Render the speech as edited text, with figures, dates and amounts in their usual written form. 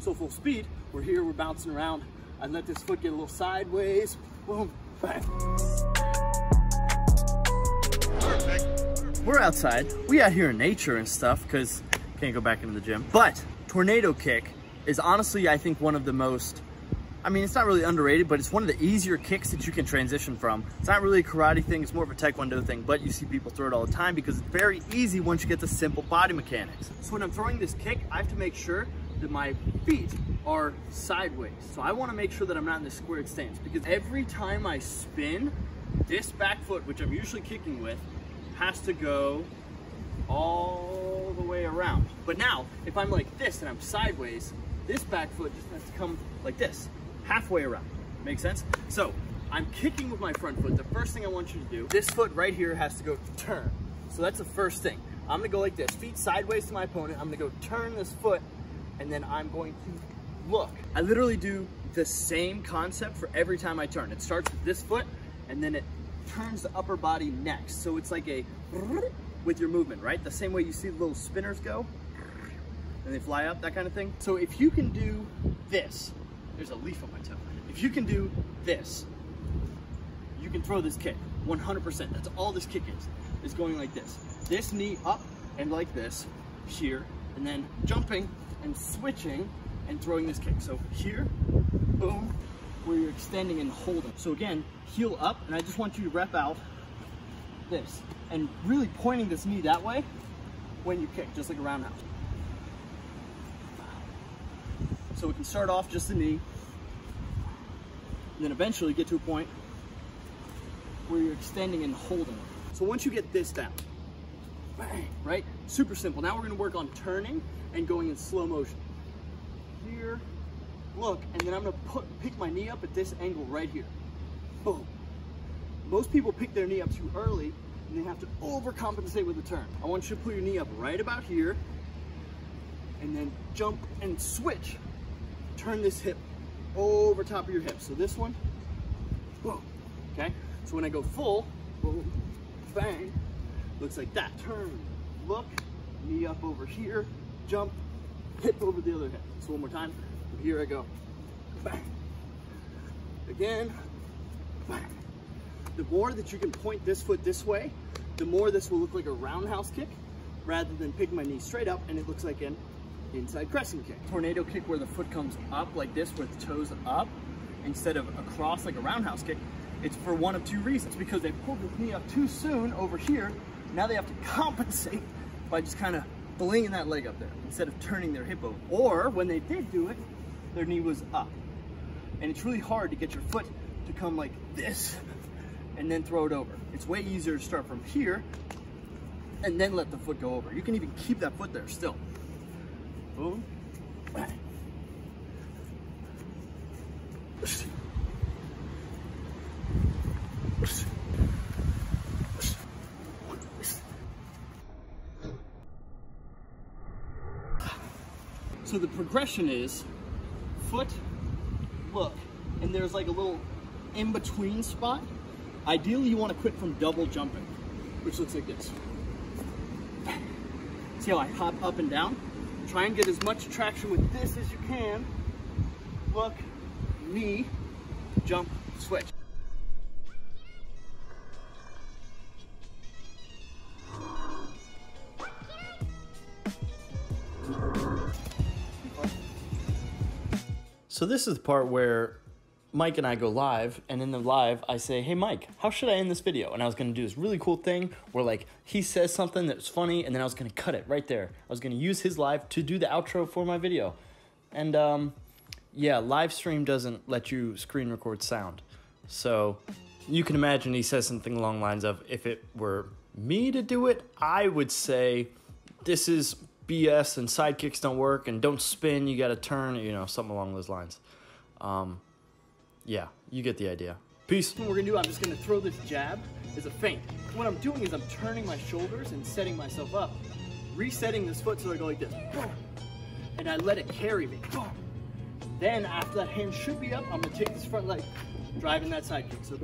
So full speed, we're here, we're bouncing around. I let this foot get a little sideways, boom, bang. Perfect. We're outside, we out here in nature and stuff, because can't go back into the gym. But tornado kick is honestly, I think, one of the most, I mean, it's not really underrated, but it's one of the easier kicks that you can transition from. It's not really a karate thing, it's more of a Taekwondo thing, but you see people throw it all the time because it's very easy once you get the simple body mechanics. So when I'm throwing this kick, I have to make sure that my feet are sideways. So I want to make sure that I'm not in this squared stance, because every time I spin, this back foot, which I'm usually kicking with, has to go all the way around. But now, if I'm like this and I'm sideways, this back foot just has to come like this, halfway around. Make sense? So I'm kicking with my front foot. The first thing I want you to do, this foot right here has to go turn. So that's the first thing. I'm gonna go like this, feet sideways to my opponent. I'm gonna go turn this foot, and then I'm going to look. I literally do the same concept for every time I turn. It starts with this foot, and then it turns the upper body next. So it's like a with your movement, right? The same way you see the little spinners go, and they fly up, that kind of thing. So if you can do this, there's a leaf on my toe. If you can do this, you can throw this kick, 100%. That's all this kick is going like this. This knee up and like this, here, and then jumping and switching and throwing this kick. So here, boom, where you're extending and holding. So again, heel up, and I just want you to rep out this, and really pointing this knee that way when you kick, just like a roundhouse. So we can start off just the knee, and then eventually get to a point where you're extending and holding. So once you get this down, bang, right? Super simple. Now we're gonna work on turning and going in slow motion. Here, look, and then I'm gonna pick my knee up at this angle right here. Boom. Most people pick their knee up too early, and they have to overcompensate with the turn. I want you to put your knee up right about here, and then jump and switch. Turn this hip over top of your hip. So this one, boom, okay? So when I go full, boom, bang, looks like that. Turn, look, knee up over here, jump, hip over the other hip. So one more time, here I go, bang. Again, bang. The more that you can point this foot this way, the more this will look like a roundhouse kick rather than picking my knee straight up and it looks like an inside crescent kick. Tornado kick where the foot comes up like this with the toes up instead of across like a roundhouse kick. It's for one of two reasons. Because they pulled the knee up too soon over here. Now they have to compensate by just kind of flinging that leg up there instead of turning their hip over. Or when they did do it, their knee was up. And it's really hard to get your foot to come like this and then throw it over. It's way easier to start from here and then let the foot go over. You can even keep that foot there still. Boom, bang. So the progression is foot, look, and there's like a little in-between spot. Ideally, you want to quit from double jumping, which looks like this. See how I hop up and down? Try and get as much traction with this as you can. Look, knee, jump, switch. So this is the part where Mike and I go live, and in the live, I say, hey, Mike, how should I end this video? And I was going to do this really cool thing where, like, he says something that's funny, and then I was going to cut it right there. I was going to use his live to do the outro for my video. And, yeah, live stream doesn't let you screen record sound. So you can imagine he says something along the lines of, if it were me to do it, I would say, this is BS, and side kicks don't work, and don't spin, you got to turn, you know, something along those lines. Yeah, you get the idea. Peace. What we're gonna do, I'm just gonna throw this jab as a feint. What I'm doing is I'm turning my shoulders and setting myself up, resetting this foot so I go like this, and I let it carry me. Then after that hand should be up, I'm gonna take this front leg, driving that side kick. So